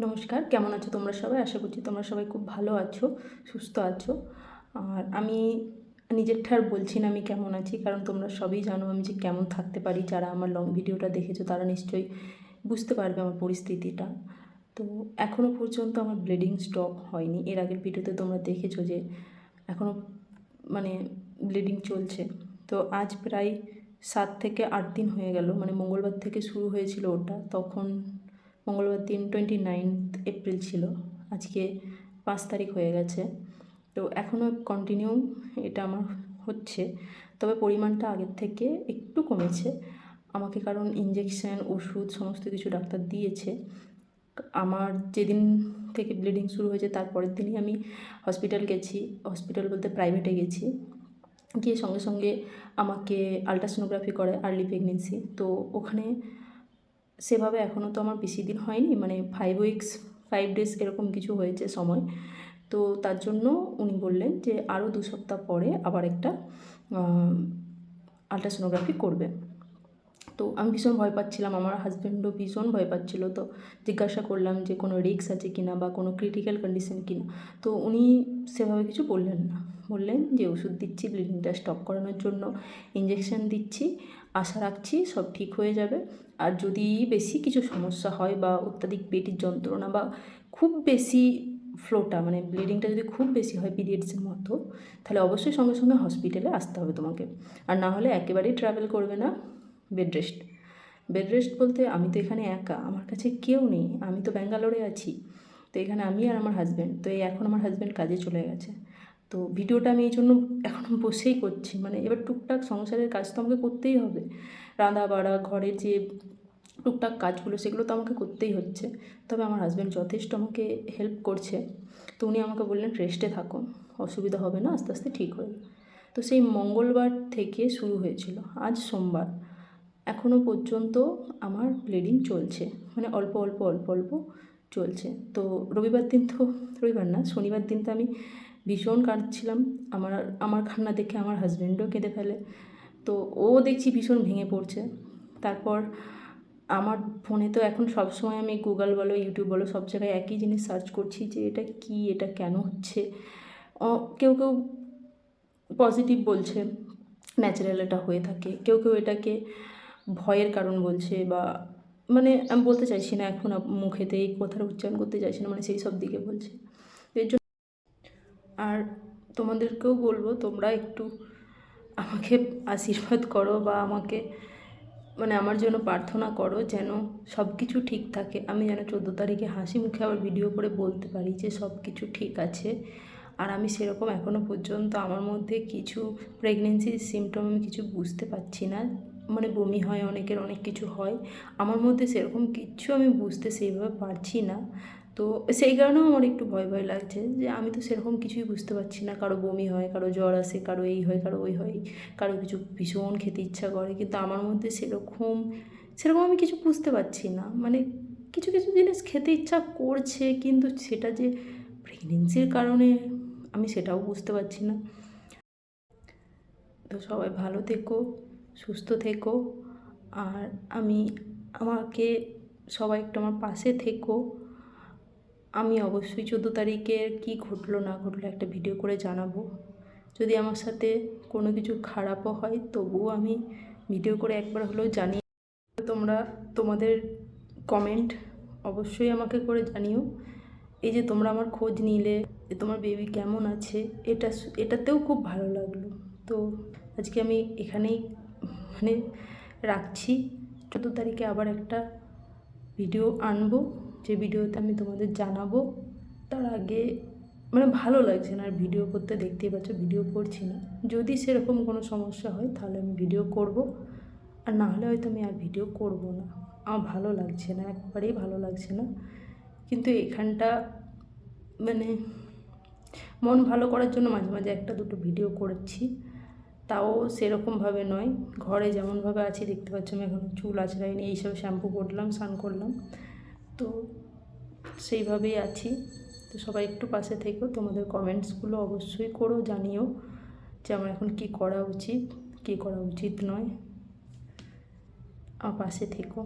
নমস্কার, কেমন আছো তোমরা সবাই? আশা করছি তোমরা সবাই খুব ভালো আছো, সুস্থ আছো। আর আমি নিজেরটা আর বলছি না আমি কেমন আছি, কারণ তোমরা সবই জানো আমি যে কেমন থাকতে পারি। যারা আমার লং ভিডিওটা দেখেছো তারা নিশ্চয়ই বুঝতে পারবে আমার পরিস্থিতিটা। তো এখনও পর্যন্ত আমার ব্লিডিং স্টপ হয়নি। এর আগের ভিডিওতে তোমরা দেখেছো যে এখনও মানে ব্লিডিং চলছে। তো আজ প্রায় 7 থেকে 8 দিন হয়ে গেল, মানে মঙ্গলবার থেকে শুরু হয়েছিল ওটা। তখন মঙ্গলবার দিন 29 এপ্রিল ছিল, আজকে 5 তারিখ হয়ে গেছে। তো এখনও কন্টিনিউ এটা আমার হচ্ছে, তবে পরিমাণটা আগের থেকে একটু কমেছে আমাকে, কারণ ইঞ্জেকশন ওষুধ সমস্ত কিছু ডাক্তার দিয়েছে। আমার যেদিন থেকে ব্লিডিং শুরু হয়েছে তারপরের দিনই আমি হসপিটাল গেছি, হসপিটাল বলতে প্রাইভেটে গেছি। গিয়ে সঙ্গে সঙ্গে আমাকে আলট্রাসোনোগ্রাফি করে আর্লি প্রেগনেন্সি। তো ওখানে সেভাবে এখনও তো আমার বেশি দিন হয়নি, মানে 5 উইকস 5 ডেজ এরকম কিছু হয়েছে সময়। তো তার জন্য উনি বললেন যে আরও 2 সপ্তাহ পরে আবার একটা আলট্রাসোনোগ্রাফি করবে। তো আমি ভীষণ ভয় পাচ্ছিলাম, আমার হাজব্যান্ডও ভীষণ ভয় পাচ্ছিল। তো জিজ্ঞাসা করলাম যে কোনো রিস্ক আছে কি না বা কোনো ক্রিটিক্যাল কন্ডিশন কি না। তো উনি সেভাবে কিছু বললেন না, বললেন যে ওষুধ দিচ্ছি ব্লিডিংটা স্টপ করানোর জন্য, ইঞ্জেকশন দিচ্ছি, আশা রাখছি সব ঠিক হয়ে যাবে। আর যদি বেশি কিছু সমস্যা হয় বা অত্যাধিক পেটের যন্ত্রণা বা খুব বেশি ফ্লোটা মানে ব্লিডিংটা যদি খুব বেশি হয় পিরিয়ডসের মতো, তাহলে অবশ্যই সঙ্গে সঙ্গে হসপিটালে আসতে হবে তোমাকে। আর না হলে একেবারেই ট্রাভেল করবে না, বেড রেস্ট। বেড রেস্ট বলতে আমি তো এখানে একা, আমার কাছে কেউ নেই, আমি তো ব্যাঙ্গালোরে আছি। তো এখানে আমি আর আমার হাজব্যান্ড, তো এই এখন আমার হাজব্যান্ড কাজে চলে গেছে। তো ভিডিওটা আমি এই জন্য এখন বসেই করছি, মানে এবার টুকটাক সংসারের কাজ তো আমাকে করতেই হবে। রান্না বাড়া, ঘরের যে টুকটাক কাজগুলো সেগুলো তো আমাকে করতেই হচ্ছে। তবে আমার হাজব্যান্ড যথেষ্ট আমাকে হেল্প করছে। তো উনি আমাকে বললেন রেস্টে থাকো, অসুবিধা হবে না, আস্তে আস্তে ঠিক হবে। তো সেই মঙ্গলবার থেকে শুরু হয়েছিল, আজ সোমবার, এখনও পর্যন্ত আমার ব্লিডিং চলছে, মানে অল্প অল্প অল্প অল্প চলছে। তো রবিবার দিন তো, রবিবার না শনিবার দিন তো আমি ভীষণ কাঁদছিলাম। আমার আমার কান্না দেখে আমার হাজব্যান্ডও কেঁদে ফেলে। তো ও দেখছি ভীষণ ভেঙে পড়ছে। তারপর আমার ফোনে তো এখন সবসময় আমি গুগল বলো ইউটিউব বলো সব জায়গায় একই জিনিস সার্চ করছি যে এটা কি, এটা কেন হচ্ছে। কেউ কেউ পজিটিভ বলছে, ন্যাচারাল এটা হয়ে থাকে, কেউ কেউ এটাকে ভয়ের কারণ বলছে, বা মানে আমি বলতে চাইছি না এখন মুখেতে এই কথাটা উচ্চারণ করতে চাইছি না, মানে সেই সব দিকে বলছে। এর জন্য আর তোমাদেরকেও বলবো তোমরা একটু আমাকে আশীর্বাদ করো বা আমাকে মানে আমার জন্য প্রার্থনা করো যেন সব কিছু ঠিক থাকে। আমি যেন 14 তারিখে হাসি মুখে আবার ভিডিও করে বলতে পারি যে সব কিছু ঠিক আছে। আর আমি সেরকম এখনও পর্যন্ত আমার মধ্যে কিছু প্রেগনেন্সির সিমটম আমি কিছু বুঝতে পারছি না। মানে বমি হয়, অনেকের অনেক কিছু হয়, আমার মধ্যে সেরকম কিচ্ছু আমি বুঝতে সেইভাবে পারছি না। তো সেই কারণেও আমার একটু ভয় ভয় লাগছে যে আমি তো সেরকম কিছুই বুঝতে পারছি না। কারো বমি হয়, কারো জ্বর আসে, কারো এই হয়, কারো ওই হয়, কারো কিছু ভীষণ খেতে ইচ্ছা করে, কিন্তু আমার মধ্যে সেরকম সেরকম আমি কিছু বুঝতে পারছি না। মানে কিছু কিছু জিনিস খেতে ইচ্ছা করছে, কিন্তু সেটা যে প্রেগনেন্সির কারণে আমি সেটাও বুঝতে পারছি না। তো সবাই ভালো থেকো, সুস্থ থেকো। আর আমাকে সবাই একটু আমার পাশে থেকো। আমি অবশ্যই 14 তারিখের কী ঘটলো না ঘটলো একটা ভিডিও করে জানাবো। যদি আমার সাথে কোনো কিছু খারাপও হয় তবুও আমি ভিডিও করে একবার হলেও জানিয়ে। তোমরা তোমাদের কমেন্ট অবশ্যই আমাকে করে জানিও। এই যে তোমরা আমার খোঁজ নিলে যে তোমার বেবি কেমন আছে, এটাতেও খুব ভালো লাগলো। তো আজকে আমি এখানেই মানে রাখছি। 14 তারিখে আবার একটা ভিডিও আনবো, যে ভিডিওতে আমি তোমাদের জানাবো। তার আগে মানে ভালো লাগছে না আর ভিডিও করতে, দেখতেই পাচ্ছ ভিডিও করছি না। যদি সেরকম কোনো সমস্যা হয় তাহলে আমি ভিডিও করব, আর না হলে হয়তো আমি আর ভিডিও করব না। আমার ভালো লাগছে না, একবারেই ভালো লাগছে না। কিন্তু এখানটা মানে মন ভালো করার জন্য মাঝে মাঝে একটা দুটো ভিডিও করেছি, তাও সেরকমভাবে নয়। ঘরে যেমনভাবে আছি দেখতে পাচ্ছ, আমি এখন চুল আঁচড়াইনি, এইসব শ্যাম্পু করলাম, স্নান করলাম, তো সেইভাবেই আছি। তো সবাই একটু পাশে থেকো, তোমাদের কমেন্টসগুলো অবশ্যই করো, জানিও যে আমার এখন কী করা উচিত, কী করা উচিত নয়। আমার পাশে থেকো।